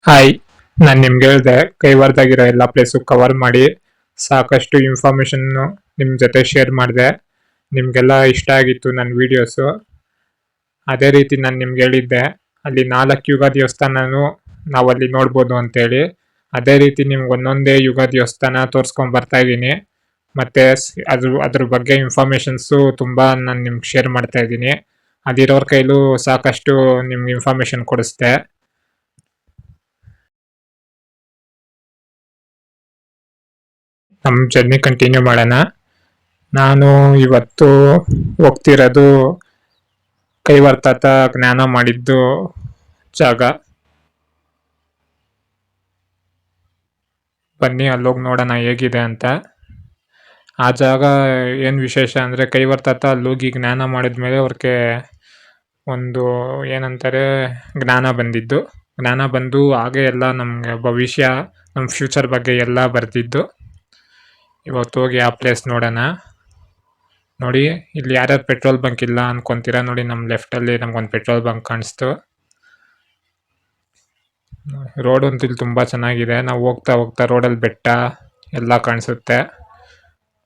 Hi, ನಾನು ನಿಮ್ಗೆ ಹೇಳಿದೆ ಕೈವಾರದಾಗಿರೋ ಎಲ್ಲ ಪ್ಲೇಸು ಕವರ್ ಮಾಡಿ ಸಾಕಷ್ಟು ಇನ್ಫಾರ್ಮೇಶನ್ ನಿಮ್ಮ ಜೊತೆ ಶೇರ್ ಮಾಡಿದೆ. ನಿಮಗೆಲ್ಲ ಇಷ್ಟ ಆಗಿತ್ತು ನನ್ನ ವಿಡಿಯೋಸು. ಅದೇ ರೀತಿ ನಾನು ನಿಮ್ಗೆ ಹೇಳಿದ್ದೆ ಅಲ್ಲಿ 4 ಯುಗ ದೇವಸ್ಥಾನನೂ ನಾವಲ್ಲಿ ನೋಡ್ಬೋದು ಅಂತೇಳಿ. ಅದೇ ರೀತಿ ನಿಮ್ಗೆ ಒಂದೊಂದೇ ಯುಗ ದೇವಸ್ಥಾನ ತೋರಿಸ್ಕೊಂಡು ಬರ್ತಾ ಇದ್ದೀನಿ. ಮತ್ತು ಅದ್ರ ಬಗ್ಗೆ ಇನ್ಫಾರ್ಮೇಷನ್ಸು ತುಂಬ ನಾನು ನಿಮ್ಗೆ ಶೇರ್ ಮಾಡ್ತಾ ಇದ್ದೀನಿ. ಅದಿರೋರ ಕೈಲೂ ಸಾಕಷ್ಟು ನಿಮ್ಗೆ ಇನ್ಫಾರ್ಮೇಷನ್ ಕೊಡಿಸ್ದೆ. ನಮ್ಮ ಜರ್ನಿ ಕಂಟಿನ್ಯೂ ಮಾಡೋಣ. ನಾನು ಇವತ್ತು ಹೋಗ್ತಿರೋದು ಕೈವಾರ ತಾತ ಜ್ಞಾನ ಮಾಡಿದ್ದು ಜಾಗ. ಬನ್ನಿ ಅಲ್ಲೋಗಿ ನೋಡೋಣ ಹೇಗಿದೆ ಅಂತ. ಆ ಜಾಗ ಏನು ವಿಶೇಷ ಅಂದರೆ ಕೈವಾರ ತಾತ ಅಲ್ಲೋಗಿ ಜ್ಞಾನ ಮಾಡಿದ್ಮೇಲೆ ಅವ್ರಿಗೆ ಒಂದು ಏನಂತಾರೆ ಜ್ಞಾನ ಬಂದಿದ್ದು. ಜ್ಞಾನ ಬಂದು ಹಾಗೆ ಎಲ್ಲ ನಮಗೆ ಭವಿಷ್ಯ, ನಮ್ಮ ಫ್ಯೂಚರ್ ಬಗ್ಗೆ ಎಲ್ಲ ಬರೆದಿದ್ದು. ಇವತ್ತು ಹೋಗಿ ಆ ಪ್ಲೇಸ್ ನೋಡೋಣ. ನೋಡಿ, ಇಲ್ಲಿ ಯಾರ್ಯಾರು ಪೆಟ್ರೋಲ್ ಬಂಕ್ ಇಲ್ಲ ಅನ್ಕೊಂತೀರಾ, ನೋಡಿ ನಮ್ಮ ಲೆಫ್ಟಲ್ಲಿ ನಮ್ಗೊಂದು ಪೆಟ್ರೋಲ್ ಬಂಕ್ ಕಾಣಿಸ್ತು. ರೋಡ್ ಅಂತೂ ಇಲ್ಲಿ ತುಂಬ ಚೆನ್ನಾಗಿದೆ. ನಾವು ಹೋಗ್ತಾ ಹೋಗ್ತಾ ರೋಡಲ್ಲಿ ಬೆಟ್ಟ ಎಲ್ಲ ಕಾಣಿಸುತ್ತೆ.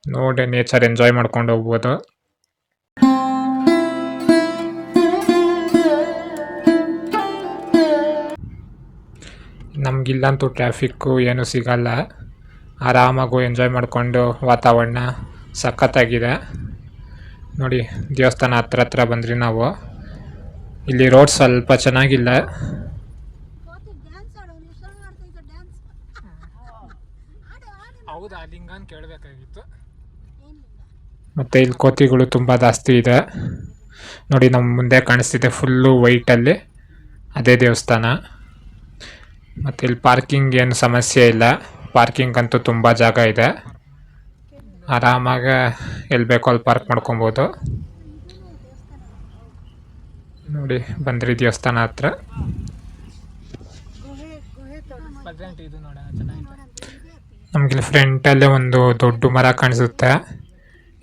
ನೋಡಿ ನೇಚರ್ ಎಂಜಾಯ್ ಮಾಡ್ಕೊಂಡು ಹೋಗ್ಬೋದು. ನಮಗಿಲ್ಲಂತೂ ಟ್ರಾಫಿಕ್ಕು ಏನೂ ಸಿಗಲ್ಲ. ಆರಾಮಾಗೂ ಎಂಜಾಯ್ ಮಾಡಿಕೊಂಡು ವಾತಾವರಣ ಸಖತ್ತಾಗಿದೆ. ನೋಡಿ ದೇವಸ್ಥಾನ ಹತ್ರ ಬಂದ್ರಿ ನಾವು. ಇಲ್ಲಿ ರೋಡ್ ಸ್ವಲ್ಪ ಚೆನ್ನಾಗಿಲ್ಲ. ಹೌದಾ, ಲಿಂಗನ್ ಕೇಳಬೇಕಾಗಿತ್ತು. ಮತ್ತು ಇಲ್ಲಿ ಕೋತಿಗಳು ತುಂಬ ಜಾಸ್ತಿ ಇದೆ. ನೋಡಿ ನಮ್ಮ ಮುಂದೆ ಕಾಣಿಸ್ತಿದೆ ಫುಲ್ಲು ವೈಟಲ್ಲಿ, ಅದೇ ದೇವಸ್ಥಾನ. ಮತ್ತು ಇಲ್ಲಿ ಪಾರ್ಕಿಂಗ್ ಏನು ಸಮಸ್ಯೆ ಇಲ್ಲ. ಪಾರ್ಕಿಂಗ್ ಅಂತೂ ತುಂಬ ಜಾಗ ಇದೆ. ಆರಾಮಾಗಿ ಎಲ್ಲಿ ಬೇಕೋ ಅಲ್ಲಿ ಪಾರ್ಕ್ ಮಾಡ್ಕೊಬೋದು. ನೋಡಿ ಬಂದ್ರಿ ದೇವಸ್ಥಾನ ಹತ್ರ. ನಮಗಿಲ್ಲಿ ಫ್ರಂಟಲ್ಲೇ ಒಂದು ದೊಡ್ಡ ಮರ ಕಾಣಿಸುತ್ತೆ.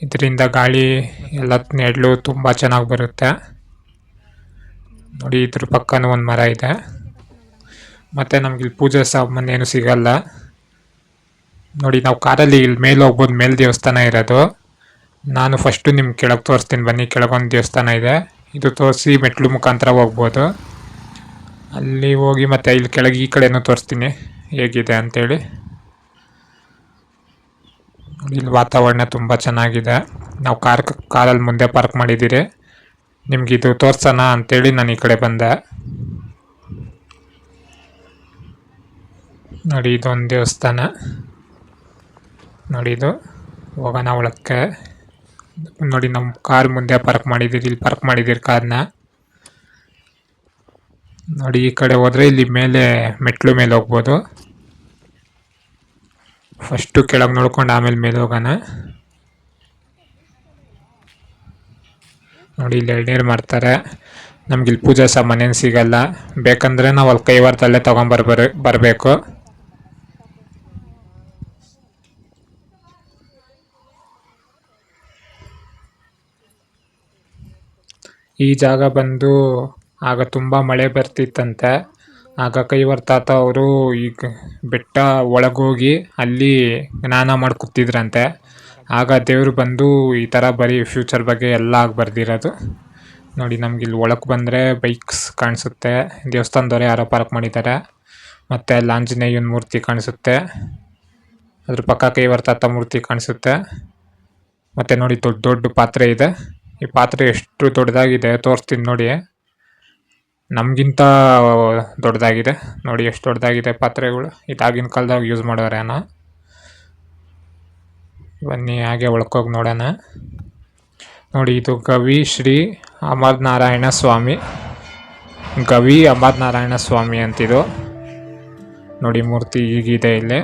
ಇದರಿಂದ ಗಾಳಿ ಎಲ್ಲ ನೆರಳು ತುಂಬ ಚೆನ್ನಾಗಿ ಬರುತ್ತೆ. ನೋಡಿ ಇದ್ರ ಪಕ್ಕನೂ ಒಂದು ಮರ ಇದೆ. ಮತ್ತು ನಮಗಿಲ್ಲಿ ಪೂಜೆ ಸಾಮಾನು ಏನು ಸಿಗಲ್ಲ. ನೋಡಿ ನಾವು ಕಾರಲ್ಲಿ ಇಲ್ಲಿ ಮೇಲೆ ಹೋಗ್ಬೋದು, ಮೇಲೆ ದೇವಸ್ಥಾನ ಇರೋದು. ನಾನು ಫಸ್ಟು ನಿಮ್ಗೆ ಕೆಳಗೆ ತೋರಿಸ್ತೀನಿ ಬನ್ನಿ. ಕೆಳಗೊಂದು ದೇವಸ್ಥಾನ ಇದೆ, ಇದು ತೋರಿಸಿ ಮೆಟ್ಲು ಮುಖಾಂತರ ಹೋಗ್ಬೋದು. ಅಲ್ಲಿ ಹೋಗಿ ಮತ್ತೆ ಇಲ್ಲಿ ಕೆಳಗೆ ಈ ಕಡೆನೂ ತೋರಿಸ್ತೀನಿ ಹೇಗಿದೆ ಅಂತೇಳಿ. ಇಲ್ಲಿ ವಾತಾವರಣ ತುಂಬ ಚೆನ್ನಾಗಿದೆ. ನಾವು ಕಾರಲ್ಲಿ ಮುಂದೆ ಪಾರ್ಕ್ ಮಾಡಿದ್ದೀರಿ. ನಿಮಗಿದು ತೋರ್ಸೋಣ ಅಂತೇಳಿ ನಾನು ಈ ಕಡೆ ಬಂದೆ. ನೋಡಿ ಇದೊಂದು ದೇವಸ್ಥಾನ. ನೋಡಿ ಇದು ಹೋಗೋಣ ಒಳಕ್ಕೆ. ನೋಡಿ ನಮ್ಮ ಕಾರ್ ಮುಂದೆ ಪಾರ್ಕ್ ಮಾಡಿದ್ದೀರಿ, ಇಲ್ಲಿ ಪಾರ್ಕ್ ಮಾಡಿದ್ದೀರಿ ಕಾರ್ನ. ನೋಡಿ ಈ ಕಡೆ ಹೋದರೆ ಇಲ್ಲಿ ಮೇಲೆ ಮೆಟ್ಲು ಮೇಲೆ ಹೋಗ್ಬೋದು. ಫಸ್ಟು ಕೆಳಗೆ ನೋಡ್ಕೊಂಡು ಆಮೇಲೆ ಮೇಲೆ ಹೋಗೋಣ. ನೋಡಿ ಇಲ್ಲಿ ಎಳ್ನೀರು ಮಾಡ್ತಾರೆ. ನಮ್ಗಿಲ್ಲಿ ಪೂಜಾ ಸಾಮಾನೇನು ಸಿಗಲ್ಲ. ಬೇಕಂದರೆ ನಾವು ಅಲ್ಲಿ ಕೈವಾರದಲ್ಲೇ ಬರಬೇಕು. ಈ ಜಾಗ ಬಂದು ಆಗ ತುಂಬ ಮಳೆ ಬರ್ತಿತ್ತಂತೆ. ಆಗ ಕೈವಾರ ತಾತ ಅವರು ಈಗ ಬೆಟ್ಟ ಒಳಗೋಗಿ ಅಲ್ಲಿ ಜ್ಞಾನ ಮಾಡಿ ಕೂತಿದ್ರಂತೆ. ಆಗ ದೇವರು ಬಂದು ಈ ಥರ ಬರೀ ಫ್ಯೂಚರ್ ಬಗ್ಗೆ ಎಲ್ಲ ಆಗಿ ಬರ್ದಿರೋದು. ನೋಡಿ ನಮಗಿಲ್ಲಿ ಒಳಗೆ ಬಂದರೆ ಬೈಕ್ಸ್ ಕಾಣಿಸುತ್ತೆ. ದೇವಸ್ಥಾನದವರೇ ಯಾರೋ ಪಾರ್ಕ್ ಮಾಡಿದ್ದಾರೆ. ಮತ್ತು ಅಲ್ಲಿ ಆಂಜನೇಯನ ಮೂರ್ತಿ ಕಾಣಿಸುತ್ತೆ. ಅದ್ರ ಪಕ್ಕ ಕೈವಾರ ತಾತ ಮೂರ್ತಿ ಕಾಣಿಸುತ್ತೆ. ಮತ್ತು ನೋಡಿ ದೊಡ್ಡ ದೊಡ್ಡ ಪಾತ್ರೆ ಇದೆ. ಈ ಪಾತ್ರೆ ಎಷ್ಟು ದೊಡ್ಡದಾಗಿದೆ ತೋರಿಸ್ತೀನಿ ನೋಡಿ. ನಮಗಿಂತ ದೊಡ್ಡದಾಗಿದೆ. ನೋಡಿ ಎಷ್ಟು ದೊಡ್ಡದಾಗಿದೆ ಪಾತ್ರೆಗಳು. ಇದಾಗಿನ ಕಾಲದಾಗ ಯೂಸ್ ಮಾಡೋರೇನೋ. ಬನ್ನಿ ಹಾಗೆ ಒಳಕೋಗಿ ನೋಡೋಣ. ನೋಡಿ ಇದು ಗವಿ ಶ್ರೀ ಅಮರನಾರಾಯಣ ಸ್ವಾಮಿ. ಗವಿ ಅಮರನಾರಾಯಣ ಸ್ವಾಮಿ ಅಂತಿದು. ನೋಡಿ ಮೂರ್ತಿ ಹೀಗಿದೆ ಇಲ್ಲಿ.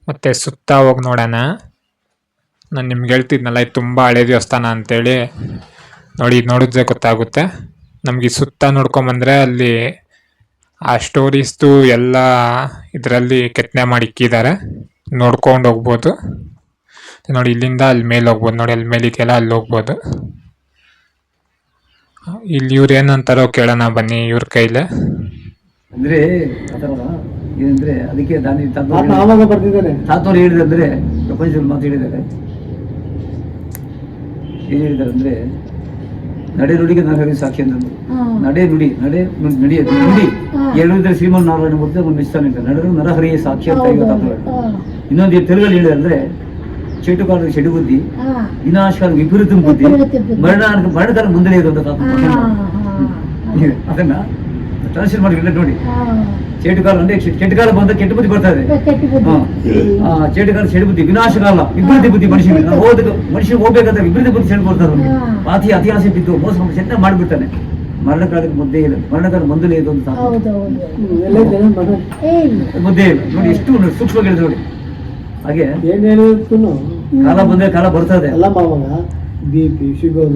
ಮತ್ತು ಸುತ್ತ ಹೋಗಿ ನೋಡೋಣ. ನಾನು ನಿಮ್ಗೆ ಹೇಳ್ತಿದ್ನಲ್ಲ ಇದು ತುಂಬ ಹಳೆ ದೇವಸ್ಥಾನ ಅಂತೇಳಿ. ನೋಡಿ ನೋಡಿದ್ರೆ ಗೊತ್ತಾಗುತ್ತೆ. ನಮಗೆ ಸುತ್ತ ನೋಡ್ಕೊಂಬಂದರೆ ಅಲ್ಲಿ ಆ ಸ್ಟೋರೀಸ್ದು ಎಲ್ಲ ಇದರಲ್ಲಿ ಕೆತ್ತನೆ ಮಾಡಿ ಇಕ್ಕಿದ್ದಾರೆ, ನೋಡ್ಕೊಂಡು ಹೋಗ್ಬೋದು. ನೋಡಿ ಇಲ್ಲಿಂದ ಅಲ್ಲಿ ಮೇಲೆ ಹೋಗ್ಬೋದು, ನೋಡಿ ಅಲ್ಲಿ ಮೇಲೆ ಇದೆಯಲ್ಲ ಅಲ್ಲಿ ಹೋಗ್ಬೋದು. ಇಲ್ಲಿ ಇವ್ರು ಏನಂತಾರೋ ಕೇಳೋಣ ಬನ್ನಿ ಇವ್ರ ಕೈಲೇ. ಅಂದ್ರೆ ಆತರ ಏನಂದ್ರೆ ಅದಕ್ಕೆ ತಾತವ್ರು ಹೇಳಿದಂದ್ರೆ ಪ್ರಪಂಚದಲ್ಲಿ ಮಾತು ಹೇಳಿದ್ದಾರೆ. ಏನ್ ಹೇಳಿದ್ದಾರೆ ಅಂದ್ರೆ ನಡೆ ನುಡಿಗೆ ನರಹರಿ ಸಾಕ್ಷಿ ಅಂತಂದ್ರು. ನಡೆ ನುಡಿ ನಡೆಯೋದು ನುಡಿ ಹೇಳಿದ್ರೆ ಶ್ರೀಮನ್ನಾರಾಯಣ ಮೂರ್ತಿ ಒಂದು ಮಿಸ್ತಾನೆ ನಡೆದು ನರಹರಿಯ ಸಾಕ್ಷಿ ಅಂತ ಈಗ ತಾತವ್ರು. ಇನ್ನೊಂದು ತೆಲುಗಲ್ಲಿ ಹೇಳಿದ್ರೆ ಚೇಟುಕಾಲದ ಚೆಡು ಬುದ್ಧಿ, ವಿನಾಶಕಾಲ ವಿಪರೀತ ಬುದ್ಧಿ, ಮರಣಕಾಲ ಮುಂದೆ ಇರೋದು ಅಂತ ಅದನ್ನ ಟ್ರಾನ್ಸ್ಲೇಟ್ ಮಾಡಿ ನೋಡಿ. ಚೇಟುಕಾಲ ಅಂದ್ರೆ ಕೆಟ್ಟಕಾಲ ಬಂದ ಕೆಟ್ಟ ಬುದ್ಧಿ ಬರ್ತಾ ಇದೆ. ಚೇಟುಕಾಲ ಚೆಡು ಬುದ್ಧಿ, ವಿನಾಶಕಾಲ ವಿಪರೀತ ಬುದ್ಧಿ ಮನುಷ್ಯನಿಗೆ ಮನುಷ್ಯ ಹೋಗ್ಬೇಕಾದ್ರೆ ವಿಪರೀತ ಬುದ್ಧಿ ಚೆಂಡು ಕೊಡ್ತಾರೆ. ಅತಿ ಆಸೆ ಬಿದ್ದು ಮೋಸ ಚೆನ್ನಾಗಿ ಮಾಡ್ಬಿಡ್ತಾನೆ. ಮರಣಕಾಲಕ್ಕೆ ಮುದ್ದೆ ಇಲ್ಲ, ಮರಣಕಾಲ ಮೊದಲೇ ಇದು ಅಂತ ಮುದ್ದೆ ಇಲ್ಲ ನೋಡಿ. ಎಷ್ಟು ಸೂಕ್ಷ್ಮ ಹೇಳಿದ್ರು ನೋಡಿ. ಹಾಗೆ ಕಾಲ ಬಂದ್ರೆ ಕಾಲ ಬರ್ತದೆ. ಎಲ್ಲ ಮಾವಾಗ BP ಶುಗರ್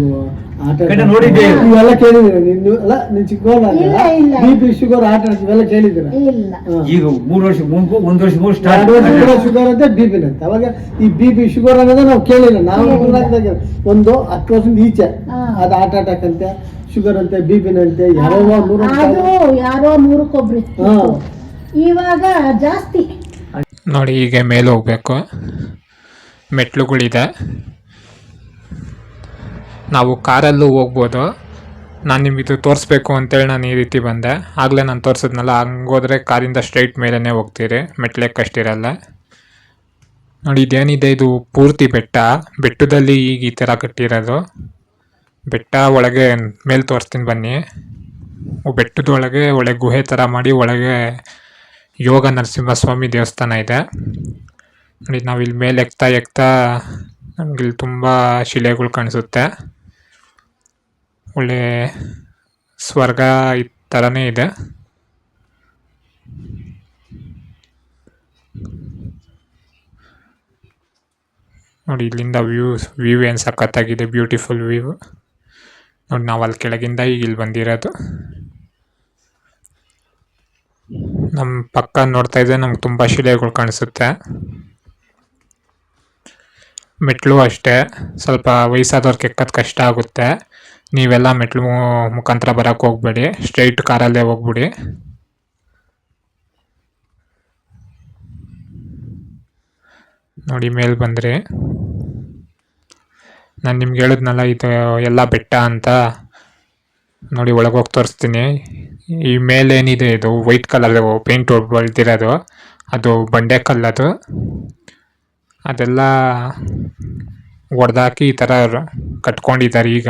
ನೋಡಿದ್ದೆ ಇವೆಲ್ಲ ಕೇಳಿದ್ದೀರ ನೀನು? ಅಲ್ಲ ನೀನ್ ಚಿಕ್ಕವಲ್ಲ, BP ಶುಗರ್ ಆಟ ಇವೆಲ್ಲ ಕೇಳಿದ್ದೀರ? ಈಗ 3 ವರ್ಷ ಮುಂದೆ 1 ವರ್ಷ ಮೂರು ಸ್ಟಾರ್ಟ್ ಶುಗರ್ ಅಂತ BP ಅಂತ. ಅವಾಗ ಈ BP ಶುಗರ್ ಅನ್ನೋದೇ ನಾವು ಕೇಳಿಲ್ಲ. ನಾವು ಒಂದು 10 ವರ್ಷದ ಈಚೆ ಅದು ಹಾರ್ಟ್ ಅಟ್ಯಾಕ್ ಅಂತೆ, ಶುಗರ್ ಅಂತೆ, BP ನಂತೆ ಯಾರೋ ಯಾರೋ 100 ಇವಾಗ ಜಾಸ್ತಿ. ನೋಡಿ ಹೀಗೆ ಮೇಲೆ ಹೋಗ್ಬೇಕು, ಮೆಟ್ಲುಗಳಿದೆ. ನಾವು ಕಾರಲ್ಲೂ ಹೋಗ್ಬೋದು. ನಾನು ನಿಮಗಿದು ತೋರಿಸ್ಬೇಕು ಅಂತೇಳಿ ನಾನು ಈ ರೀತಿ ಬಂದೆ. ಆಗಲೇ ನಾನು ತೋರಿಸಿದ್ನಲ್ಲ, ಹಂಗೋದ್ರೆ ಕಾರಿಂದ ಸ್ಟ್ರೈಟ್ ಮೇಲೇ ಹೋಗ್ತೀರಿ, ಮೆಟ್ಲೆಕ್ಕಷ್ಟಿರಲ್ಲ. ನೋಡಿ ಇದೇನಿದೆ, ಇದು ಪೂರ್ತಿ ಬೆಟ್ಟ. ಬೆಟ್ಟದಲ್ಲಿ ಈಗ ಈ ಥರ ಕಟ್ಟಿರೋದು. ಬೆಟ್ಟ ಒಳಗೆ ಮೇಲೆ ತೋರಿಸ್ತೀನಿ ಬನ್ನಿ. ಬೆಟ್ಟದೊಳಗೆ ಒಳಗೆ ಗುಹೆ ಥರ ಮಾಡಿ ಒಳಗೆ ಯೋಗ ನರಸಿಂಹಸ್ವಾಮಿ ದೇವಸ್ಥಾನ ಇದೆ. ನೋಡಿ ನಾವಿಲ್ಲಿ ಮೇಲೆ ಎಕ್ತಾ ನಮಗಿಲ್ಲಿ ತುಂಬ ಶಿಲೆಗಳು ಕಾಣಿಸುತ್ತೆ. ಒಳ್ಳೆ ಸ್ವರ್ಗ ಈ ಥರನೇ ಇದೆ. ನೋಡಿ ಇಲ್ಲಿಂದ ವ್ಯೂ ಏನು ಸಖತ್ತಾಗಿದೆ, ಬ್ಯೂಟಿಫುಲ್ ವ್ಯೂ. ನೋಡಿ ನಾವು ಅಲ್ಲಿ ಕೆಳಗಿಂದ ಈಗ ಇಲ್ಲಿ ಬಂದಿರೋದು. ನಮ್ಮ ಪಕ್ಕ ನೋಡ್ತಾ ಇದ್ದರೆ ನಮ್ಗೆ ತುಂಬ ಶಿಲೆಗಳು ಕಾಣಿಸುತ್ತೆ. ಮೆಟ್ಲು ಅಷ್ಟೇ, ಸ್ವಲ್ಪ ವಯಸ್ಸಾದವ್ರಿಗೆ ಎಕ್ಕೋದು ಕಷ್ಟ ಆಗುತ್ತೆ. ನೀವೆಲ್ಲ ಮೆಟ್ಲು ಮುಖಾಂತರ ಬರೋಕ್ಕೆ ಹೋಗ್ಬೇಡಿ, ಸ್ಟ್ರೈಟ್ ಕಾರಲ್ಲೇ ಹೋಗ್ಬಿಡಿ. ನೋಡಿ ಮೇಲೆ ಬಂದ್ರಿ. ನಾನು ನಿಮ್ಗೆ ಹೇಳಿದ್ನಲ್ಲ ಇದು ಎಲ್ಲ ಬೆಟ್ಟ ಅಂತ. ನೋಡಿ ಒಳಗೋಗಿ ತೋರಿಸ್ತೀನಿ. ಈ ಮೇಲೇನಿದೆ ಇದು ವೈಟ್ ಕಲರ್ ಪೇಂಟ್ ಹೊಡೆದಿರೋದು, ಅದು ಬಂಡೆ ಕಲ್ಲದು. ಅದೆಲ್ಲ ಹೊಡೆದಾಕಿ ಈ ಥರ ಕಟ್ಕೊಂಡಿದ್ದಾರೆ ಈಗ.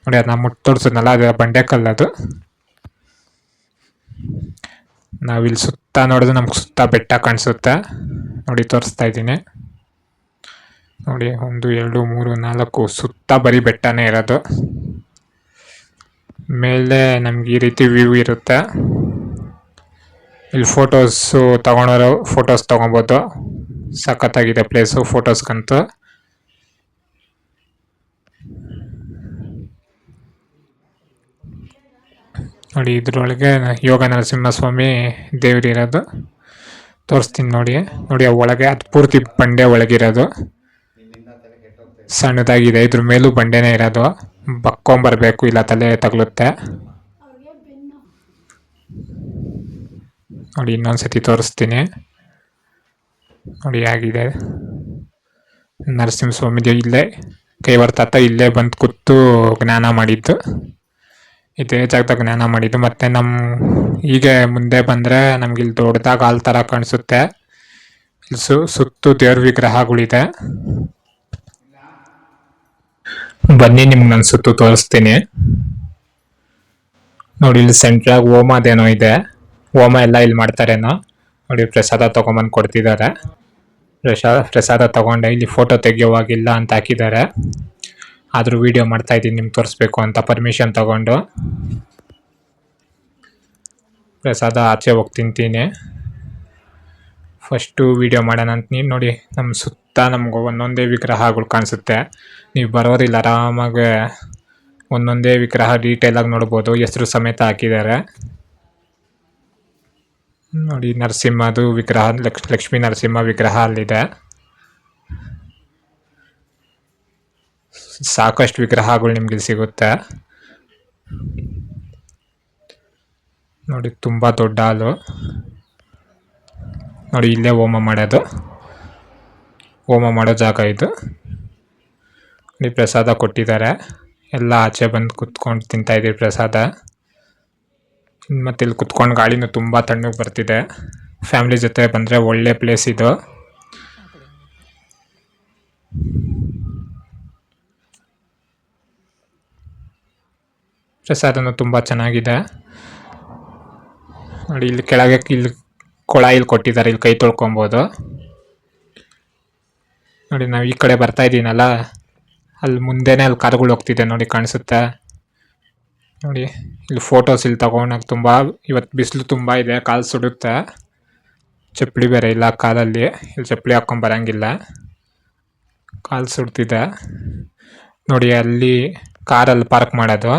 ನೋಡಿ ಅದನ್ನ ಮುಟ್ಟು ತೋರಿಸಿದ್ನಲ್ಲ, ಅದು ಬಂಡೆ ಕಲ್ಲದು. ನಾವಿಲ್ಲಿ ಸುತ್ತ ನೋಡಿದ್ರೆ ನಮ್ಗೆ ಸುತ್ತ ಬೆಟ್ಟ ಕಾಣಿಸುತ್ತೆ. ನೋಡಿ ತೋರಿಸ್ತಾ ಇದ್ದೀನಿ. ನೋಡಿ 1 2 3 4 ಸುತ್ತ ಬರೀ ಬೆಟ್ಟನೇ ಇರೋದು. ಮೇಲೆ ನಮ್ಗೆ ಈ ರೀತಿ ವ್ಯೂ ಇರುತ್ತೆ. ಇಲ್ಲಿ ಫೋಟೋಸು ತಗೊಳೋರು ಫೋಟೋಸ್ ತೊಗೊಬೋದು. ಸಖತ್ತಾಗಿದೆ ಪ್ಲೇಸು ಫೋಟೋಸ್ಗಂತೂ. ನೋಡಿ ಇದ್ರೊಳಗೆ ಯೋಗ ನರಸಿಂಹಸ್ವಾಮಿ ದೇವರಿರೋದು ತೋರಿಸ್ತೀನಿ ನೋಡಿ. ನೋಡಿ ಆ ಒಳಗೆ ಅದು ಪೂರ್ತಿ ಬಂಡೆ ಒಳಗಿರೋದು, ಸಣ್ಣದಾಗಿದೆ. ಇದ್ರ ಮೇಲೂ ಬಂಡೆನೇ ಇರೋದು. ಬಕ್ಕೊಂಬರ್ಬೇಕು, ಇಲ್ಲ ತಲೆ ತಗಲುತ್ತೆ. ನೋಡಿ ಇನ್ನೊಂದ್ಸತಿ ತೋರಿಸ್ತೀನಿ. ನೋಡಿ ಆಗಿದೆ ನರಸಿಂಹಸ್ವಾಮಿ ಇಲ್ಲೇ ಕೈವಾರ ತಾತ ಇಲ್ಲೇ ಬಂದು ಕೂತು ಜ್ಞಾನ ಮಾಡಿದ್ದು. ಇದೇ ಜಾಗದಾಗ ಜ್ಞಾನ ಮಾಡಿದ್ದು. ಮತ್ತು ನಮ್ಮ ಹೀಗೆ ಮುಂದೆ ಬಂದರೆ ನಮ್ಗೆ ಇಲ್ಲಿ ದೊಡ್ಡದಾಗಿ ಹಾಲ್ ಥರ ಕಾಣಿಸುತ್ತೆ. ಇಲ್ಲಿ ಸುತ್ತು ದೇವ್ರ ವಿಗ್ರಹಗಳಿದೆ. ಬನ್ನಿ ನಿಮ್ಗೆ ನಾನು ಸುತ್ತು ತೋರಿಸ್ತೀನಿ. ನೋಡಿ ಇಲ್ಲಿ ಸೆಂಟ್ರಾಗಿ ಹೋಮದೇನೋ ಇದೆ. ಹೋಮ ಎಲ್ಲ ಇಲ್ಲಿ ಮಾಡ್ತಾರೇನೋ. ನೋಡಿ ಪ್ರಸಾದ ತೊಗೊಂಬಂದು ಕೊಡ್ತಿದ್ದಾರೆ. ಪ್ರಸಾದ ತೊಗೊಂಡೆ ಇಲ್ಲಿ ಫೋಟೋ ತೆಗಿಯೋವಾಗಿಲ್ಲ ಅಂತ ಹಾಕಿದ್ದಾರೆ. ಆದರೂ ವೀಡಿಯೋ ಮಾಡ್ತಾಯಿದ್ದೀನಿ ನಿಮ್ಗೆ ತೋರಿಸ್ಬೇಕು ಅಂತ ಪರ್ಮಿಷನ್ ತಗೊಂಡು. ಪ್ರಸಾದ ಆಚೆ ಹೋಗಿ ತಿಂತೀನಿ. ಫಸ್ಟು ವೀಡಿಯೋ ಮಾಡೋಣ ಅಂತ ನೋಡಿ. ನಮ್ಮ ಸುತ್ತ ನಮ್ಗೆ ಒಂದೊಂದೇ ವಿಗ್ರಹಗಳು ಕಾಣಿಸುತ್ತೆ. ನೀವು ಬರೋರಿಲ್ಲ, ಆರಾಮಾಗಿ ಒಂದೊಂದೇ ವಿಗ್ರಹ ಡೀಟೇಲಾಗಿ ನೋಡ್ಬೋದು. ಹೆಸರು ಸಮೇತ ಹಾಕಿದ್ದಾರೆ. ನೋಡಿ ನರಸಿಂಹದು ವಿಗ್ರಹ, ಲಕ್ಷ್ಮೀ ನರಸಿಂಹ ವಿಗ್ರಹ ಅಲ್ಲಿದೆ. ಸಾಕಷ್ಟು ವಿಗ್ರಹಗಳು ನಿಮ್ಗೆ ಇಲ್ಲಿ ಸಿಗುತ್ತೆ. ನೋಡಿ ತುಂಬ ದೊಡ್ಡ ಹಾಲು. ನೋಡಿ ಇಲ್ಲೇ ಹೋಮ ಮಾಡೋ ಜಾಗ ಇದು. ಇಲ್ಲಿ ಪ್ರಸಾದ ಕೊಟ್ಟಿದ್ದಾರೆ, ಎಲ್ಲ ಆಚೆ ಬಂದು ಕುತ್ಕೊಂಡು ತಿಂತಾ ಇದ್ದೀವಿ ಪ್ರಸಾದ. ಮತ್ತು ಇಲ್ಲಿ ಕುತ್ಕೊಂಡು ಗಾಳಿನೂ ತುಂಬ ತಣ್ಣಗೆ ಬರ್ತಿದೆ. ಫ್ಯಾಮಿಲಿ ಜೊತೆ ಬಂದರೆ ಒಳ್ಳೆ ಪ್ಲೇಸ್ ಇದು. ಪ್ರಸಾದನೂ ತುಂಬ ಚೆನ್ನಾಗಿದೆ. ನೋಡಿ ಇಲ್ಲಿ ಕೆಳಗೆ ಇಲ್ಲಿ ಕೊಳ ಇಲ್ಲಿ ಕೊಟ್ಟಿದ್ದಾರೆ, ಇಲ್ಲಿ ಕೈ ತೊಳ್ಕೊಬೋದು. ನೋಡಿ ನಾವು ಈ ಕಡೆ ಬರ್ತಾ ಇದ್ದೀನಲ್ಲ, ಅಲ್ಲಿ ಮುಂದೆನೇ ಅಲ್ಲಿ ಕಾರುಗಳು ಹೋಗ್ತಿದೆ ನೋಡಿ, ಕಾಣಿಸುತ್ತೆ ನೋಡಿ. ಇಲ್ಲಿ ಫೋಟೋಸ್ ಇಲ್ಲಿ ತಗೊಳಕ್ಕೆ ತುಂಬ, ಇವತ್ತು ಬಿಸಿಲು ತುಂಬ ಇದೆ, ಕಾಲು ಸುಡುತ್ತೆ. ಚಪ್ಪಲಿ ಬೇರೆ ಇಲ್ಲ ಕಾಲಲ್ಲಿ, ಇಲ್ಲಿ ಚಪ್ಪಲಿ ಹಾಕ್ಕೊಂಡು ಬರೋಂಗಿಲ್ಲ, ಕಾಲು ಸುಡ್ತಿದೆ ನೋಡಿ. ಅಲ್ಲಿ ಕಾರಲ್ಲಿ ಪಾರ್ಕ್ ಮಾಡೋದು,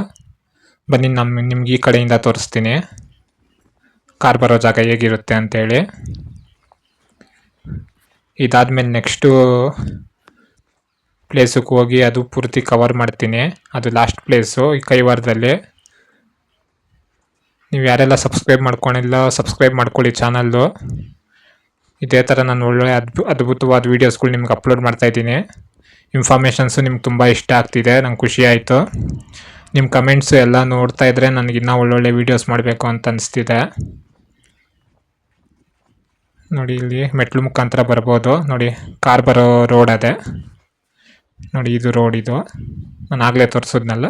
ಬನ್ನಿ ನಿಮ್ಗೆ ಈ ಕಡೆಯಿಂದ ತೋರಿಸ್ತೀನಿ ಕಾರ್ ಬರೋ ಜಾಗ ಹೇಗಿರುತ್ತೆ ಅಂತೇಳಿ. ಇದಾದ್ಮೇಲೆ ನೆಕ್ಸ್ಟು ಪ್ಲೇಸಿಗೆ ಹೋಗಿ ಅದು ಪೂರ್ತಿ ಕವರ್ ಮಾಡ್ತೀನಿ. ಅದು ಲಾಸ್ಟ್ ಪ್ಲೇಸು ಈ ಕೈವಾರದಲ್ಲಿ. ನೀವು ಯಾರೆಲ್ಲ ಸಬ್ಸ್ಕ್ರೈಬ್ ಮಾಡ್ಕೊಂಡಿಲ್ಲ ಸಬ್ಸ್ಕ್ರೈಬ್ ಮಾಡ್ಕೊಳ್ಳಿ ಚಾನಲ್ಲು. ಇದೇ ಥರ ನಾನು ಒಳ್ಳೆ ಅದ್ಭುತವಾದ ವೀಡಿಯೋಸ್ಗಳು ನಿಮ್ಗೆ ಅಪ್ಲೋಡ್ ಮಾಡ್ತಾಯಿದ್ದೀನಿ. ಇನ್ಫಾರ್ಮೇಷನ್ಸು ನಿಮ್ಗೆ ತುಂಬ ಇಷ್ಟ ಆಗ್ತಿದೆ, ನಂಗೆ ಖುಷಿ ಆಯಿತು. ನಿಮ್ಮ ಕಮೆಂಟ್ಸು ಎಲ್ಲ ನೋಡ್ತಾ ಇದ್ದರೆ ನನಗಿನ್ನೂ ಒಳ್ಳೊಳ್ಳೆ ವೀಡಿಯೋಸ್ ಮಾಡಬೇಕು ಅಂತ ಅನಿಸ್ತಿದೆ. ನೋಡಿ ಇಲ್ಲಿ ಮೆಟ್ಲು ಮುಖಾಂತರ ಬರ್ಬೋದು. ನೋಡಿ ಕಾರ್ ಬರೋ ರೋಡ್ ಅದೇ ನೋಡಿ, ಇದು ರೋಡ್ ಇದು ನಾನು ಆಗಲೇ ತೋರಿಸಿದ್ನಲ್ಲ.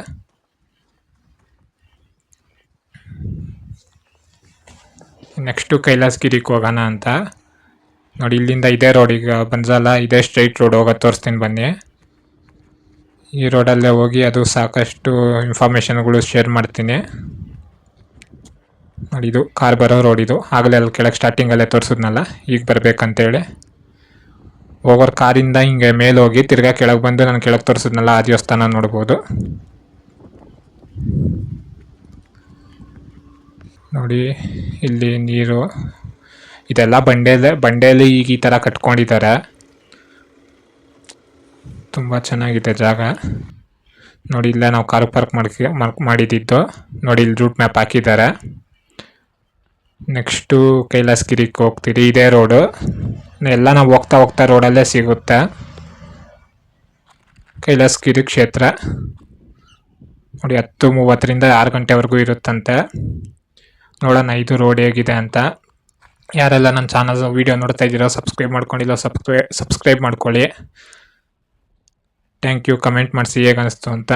ನೆಕ್ಸ್ಟು ಕೈಲಾಸಗಿರಿಗೆ ಹೋಗೋಣ ಅಂತ. ನೋಡಿ ಇಲ್ಲಿಂದ ಇದೇ ರೋಡ್, ಈಗ ಬಂಜಾಲ ಇದೇ ಸ್ಟ್ರೈಟ್ ರೋಡ್ ಹೋಗೋದು ತೋರಿಸ್ತೀನಿ ಬನ್ನಿ. ಈ ರೋಡಲ್ಲೇ ಹೋಗಿ ಅದು ಸಾಕಷ್ಟು ಇನ್ಫಾರ್ಮೇಷನ್ಗಳು ಶೇರ್ ಮಾಡ್ತೀನಿ. ನೋಡಿ ಇದು ಕಾರ್ ಬರೋ ರೋಡ್ ಇದು, ಆಗಲೇ ಅಲ್ಲಿ ಕೆಳಗೆ ಸ್ಟಾರ್ಟಿಂಗಲ್ಲೇ ತೋರಿಸಿದ್ನಲ್ಲ, ಈಗ ಬರಬೇಕಂತೇಳಿ. ಹೋಗೋರು ಕಾರಿಂದ ಹಿಂಗೆ ಮೇಲೆ ಹೋಗಿ ತಿರ್ಗಾ ಕೆಳಗೆ ಬಂದು ನಾನು ಕೆಳಗೆ ತೋರಿಸಿದ್ನಲ್ಲ ಆ ದೇವಸ್ಥಾನ ನೋಡ್ಬೋದು. ನೋಡಿ ಇಲ್ಲಿ ನೀರು, ಇದೆಲ್ಲ ಬಂಡೆಯಲ್ಲಿ ಈಗ ಈ ಥರ ಕಟ್ಕೊಂಡಿದ್ದಾರೆ. ತುಂಬ ಚೆನ್ನಾಗಿದೆ ಜಾಗ. ನೋಡಿ ಇಲ್ಲೇ ನಾವು ಕಾರು ಪಾರ್ಕ್ ಮಾಡಿದ್ದು. ನೋಡಿ ಇಲ್ಲಿ ರೂಟ್ ಮ್ಯಾಪ್ ಹಾಕಿದ್ದಾರೆ. ನೆಕ್ಸ್ಟು ಕೈಲಾಸಗಿರಿಗೆ ಹೋಗ್ತೀರಿ, ಇದೇ ರೋಡು ಎಲ್ಲ ನಾವು ಹೋಗ್ತಾ ರೋಡಲ್ಲೇ ಸಿಗುತ್ತೆ ಕೈಲಾಸಗಿರಿ ಕ್ಷೇತ್ರ. ನೋಡಿ 10:30ರಿಂದ 6 ಗಂಟೆವರೆಗೂ ಇರುತ್ತಂತೆ. ನೋಡೋಣ ಇದು ರೋಡ್ ಹೇಗಿದೆ ಅಂತ. ಯಾರೆಲ್ಲ ನನ್ನ ಚಾನಲ್ ವೀಡಿಯೋ ನೋಡ್ತಾ ಇದ್ದೀರೋ ಸಬ್ಸ್ಕ್ರೈಬ್ ಮಾಡ್ಕೊಂಡಿಲ್ಲ ಸಬ್ಸ್ಕ್ರೈಬ್ ಮಾಡ್ಕೊಳ್ಳಿ. Thank you. ಕಮೆಂಟ್ ಮಾಡಿಸಿ ಹೇಗೆ ಅನ್ನಿಸ್ತು ಅಂತ.